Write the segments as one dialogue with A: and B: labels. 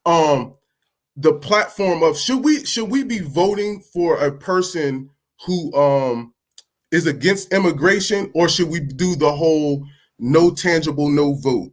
A: the platform of should we be voting for a person who is against immigration, or should we do the whole no tangible, no vote?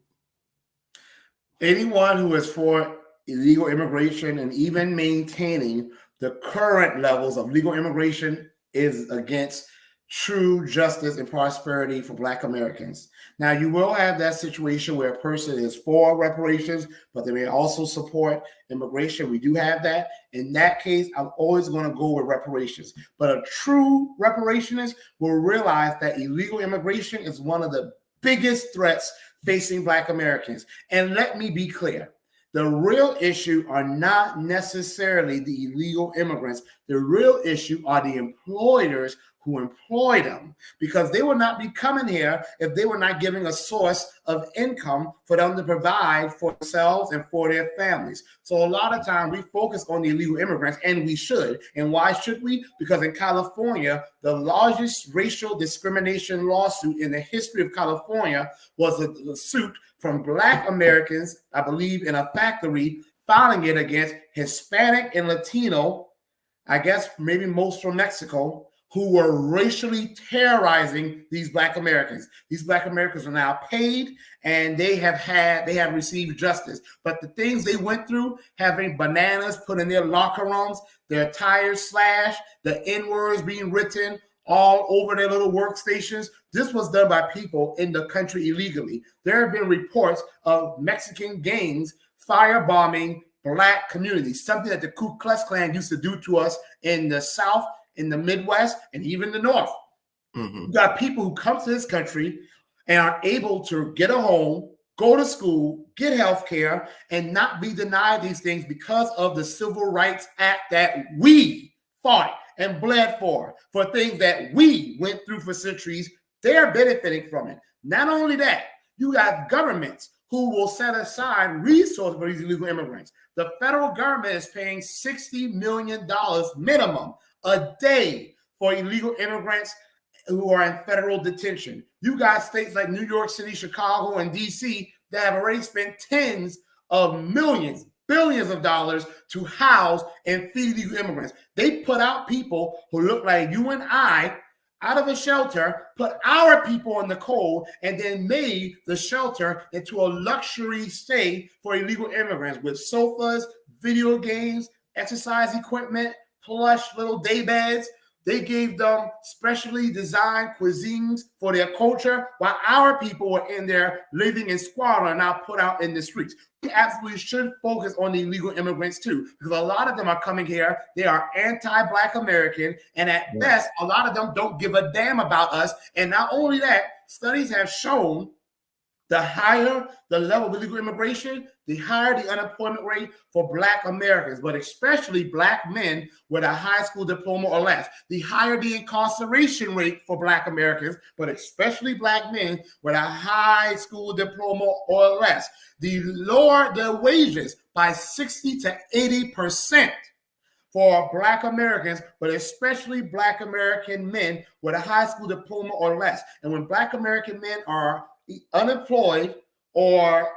B: Anyone who is for illegal immigration and even maintaining the current levels of legal immigration is against true justice and prosperity for Black Americans. Now, you will have that situation where a person is for reparations, but they may also support immigration. We do have that. In that case, I'm always going to go with reparations. But a true reparationist will realize that illegal immigration is one of the biggest threats facing Black Americans. And let me be clear. The real issue are not necessarily the illegal immigrants. The real issue are the employers who employ them, because they would not be coming here if they were not giving a source of income for them to provide for themselves and for their families. So a lot of time we focus on the illegal immigrants, and we should. And why should we? Because in California, the largest racial discrimination lawsuit in the history of California was a suit from Black Americans, I believe, in a factory, filing it against Hispanic and Latino, I guess maybe most from Mexico, who were racially terrorizing these Black Americans. These Black Americans are now paid, and they have received justice. But the things they went through, having bananas put in their locker rooms, their tires slashed, the N-words being written all over their little workstations, this was done by people in the country illegally. There have been reports of Mexican gangs firebombing Black communities, something that the Ku Klux Klan used to do to us in the South, in the Midwest, and even the North. Mm-hmm. You got people who come to this country and are able to get a home, go to school, get health care, and not be denied these things because of the Civil Rights Act that we fought and bled for things that we went through for centuries. They're benefiting from it. Not only that, you have governments who will set aside resources for these illegal immigrants. The federal government is paying $60 million minimum a day for illegal immigrants who are in federal detention. You got states like New York City, Chicago, and DC that have already spent tens of millions, billions of dollars to house and feed illegal immigrants. They put out people who look like you and I out of a shelter, put our people in the cold, and then made the shelter into a luxury stay for illegal immigrants with sofas, video games, exercise equipment, plush little day beds. They gave them specially designed cuisines for their culture, while our people were in there living in squalor and now put out in the streets. We absolutely should focus on the illegal immigrants too, because a lot of them are coming here. They are anti-Black American, and at best, a lot of them don't give a damn about us. And not only that, studies have shown the higher the level of illegal immigration, the higher the unemployment rate for Black Americans, but especially Black men with a high school diploma or less. The higher the incarceration rate for Black Americans, but especially Black men with a high school diploma or less. The lower the wages by 60 to 80% for Black Americans, but especially Black American men with a high school diploma or less. And when Black American men are unemployed or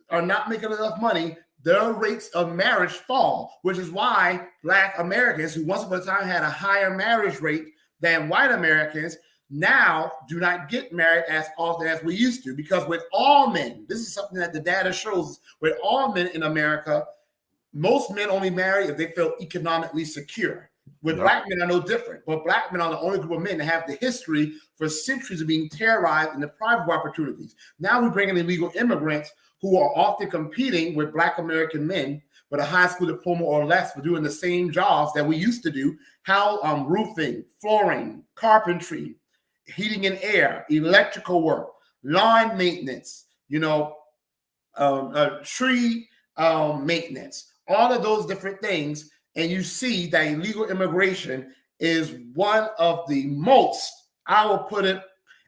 B: are not making enough money, their rates of marriage fall, which is why Black Americans, who once upon a time had a higher marriage rate than white Americans, now do not get married as often as we used to. Because with all men, this is something that the data shows, with all men in America, most men only marry if they feel economically secure. With Black men are no different, but Black men are the only group of men that have the history for centuries of being terrorized and deprived of opportunities. Now we bring in illegal immigrants who are often competing with Black American men with a high school diploma or less for doing the same jobs that we used to do: roofing, flooring, carpentry, heating and air, electrical work, lawn maintenance, tree maintenance, all of those different things. And you see that illegal immigration is one of the most, I will put it,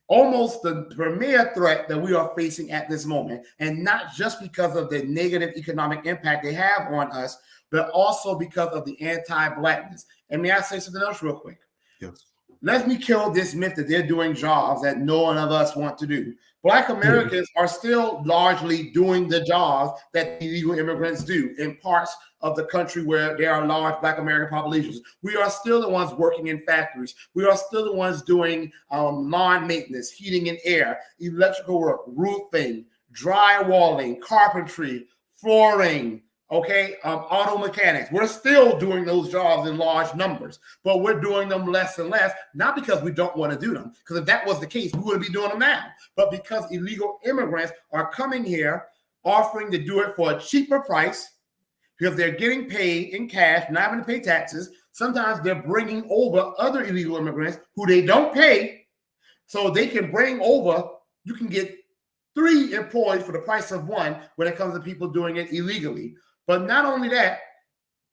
B: almost the premier threat that we are facing at this moment. And not just because of the negative economic impact they have on us, but also because of the anti-Blackness. And may I say something else real quick?
A: Yes.
B: let me kill this myth that they're doing jobs that no one of us want to do. Black Americans are still largely doing the jobs that illegal immigrants do in parts of the country where there are large Black American populations. We are still the ones working in factories. We are still the ones doing lawn maintenance, heating and air, electrical work, roofing, drywalling, carpentry, flooring, okay, auto mechanics. We're still doing those jobs in large numbers, but we're doing them less and less, not because we don't want to do them, because if that was the case, we wouldn't be doing them now, but because illegal immigrants are coming here offering to do it for a cheaper price, because they're getting paid in cash, not having to pay taxes. Sometimes they're bringing over other illegal immigrants who they don't pay, so they can bring over, you can get 3 employees for the price of 1 when it comes to people doing it illegally. But not only that,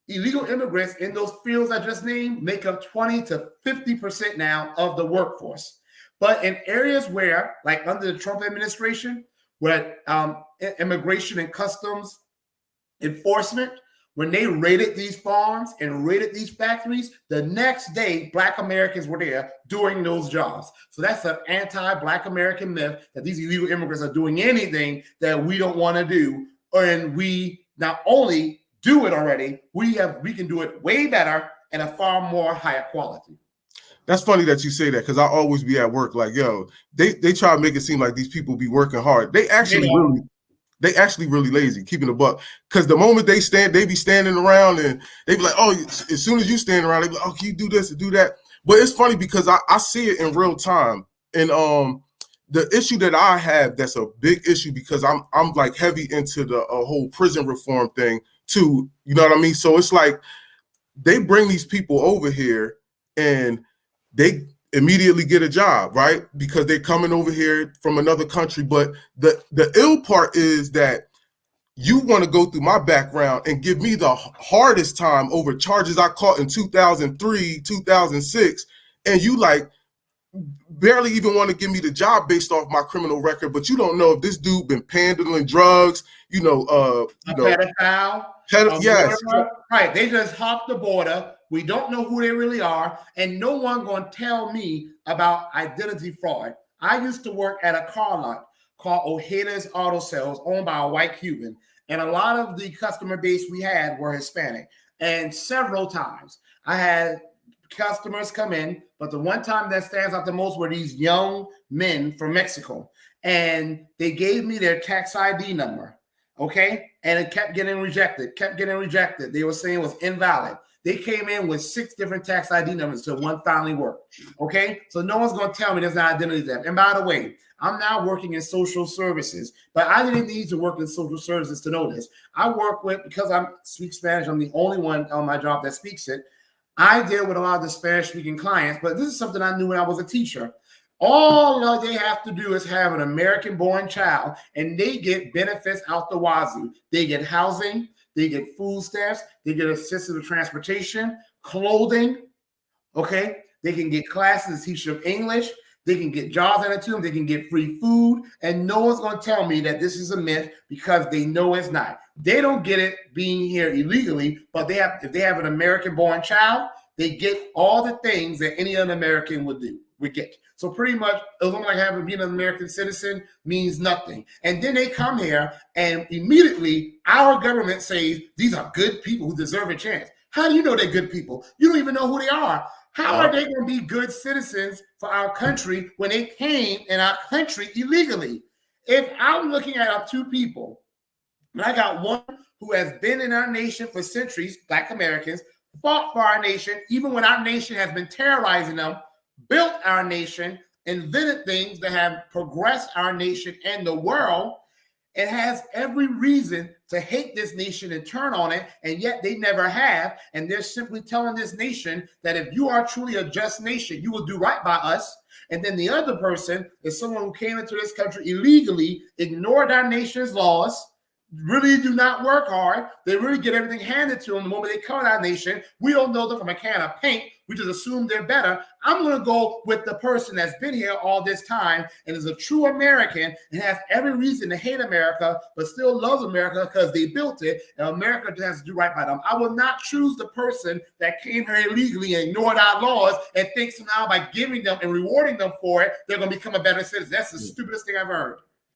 B: illegal immigrants in those fields I just named make up 20 to 50% now of the workforce. But in areas where, like under the Trump administration, where immigration and customs enforcement, when they raided these farms and raided these factories, the next day, Black Americans were there doing those jobs. So that's an anti-Black American myth that these illegal immigrants are doing anything that we don't want to do. And we not only do it already, we can do it way better and a far more higher quality.
A: That's funny that you say that, because I always be at work like, yo, they try to make it seem like these people be working hard. They actually really lazy, keeping a buck. Because the moment they be standing around and they be like, oh, as soon as you stand around, they be like, oh, can you do this and do that? But it's funny because I see it in real time. And the issue that I have that's a big issue, because I'm like heavy into the whole prison reform thing too. You know what I mean? So it's like they bring these people over here and they immediately get a job, right? Because they're coming over here from another country. But the ill part is that you want to go through my background and give me the hardest time over charges I caught in 2003, 2006, and you like barely even want to give me the job based off my criminal record, but you don't know if this dude been handling drugs,
B: pedophile.
A: Yes.
B: Right. They just hop the border. We don't know who they really are, and no one going to tell me about identity fraud. I used to work at a car lot called Ojeda's Auto Sales, owned by a white Cuban, and a lot of the customer base we had were Hispanic. And several times I had customers come in, but the one time that stands out the most were these young men from Mexico, and they gave me their tax ID number, okay? And it kept getting rejected. They were saying it was invalid. They came in with 6 different tax ID numbers until one finally worked, okay? So no one's going to tell me there's an identity theft. And by the way, I'm now working in social services, but I didn't need to work in social services to know this. I work with, because I speak Spanish, I'm the only one on my job that speaks it. I deal with a lot of the Spanish-speaking clients, but this is something I knew when I was a teacher. All they have to do is have an American-born child, and they get benefits out the wazoo. They get housing, they get food stamps, they get assisted transportation, clothing, okay? They can get classes to teach them English. They can get jobs added to them. They can get free food. And no one's going to tell me that this is a myth, because they know it's not. They don't get it being here illegally, but if they have an American-born child, they get all the things that any other American would get. So pretty much, as long as being an American citizen means nothing. And then they come here, and immediately our government says these are good people who deserve a chance. How do you know they're good people? You don't even know who they are. How are they going to be good citizens for our country when they came in our country illegally? If I'm looking at 2 people, and I got one who has been in our nation for centuries, Black Americans, fought for our nation, even when our nation has been terrorizing them, built our nation, invented things that have progressed our nation and the world, it has every reason to hate this nation and turn on it, and yet they never have. And they're simply telling this nation that if you are truly a just nation, you will do right by us. And then the other person is someone who came into this country illegally, ignored our nation's laws, really do not work hard. They really get everything handed to them the moment they come to our nation. We don't know them from a can of paint. We just assume they're better. I'm going to go with the person that's been here all this time and is a true American and has every reason to hate America, but still loves America because they built it, and America just has to do right by them. I will not choose the person that came here illegally and ignored our laws and think somehow by giving them and rewarding them for it, they're going to become a better citizen. That's the stupidest thing I've heard.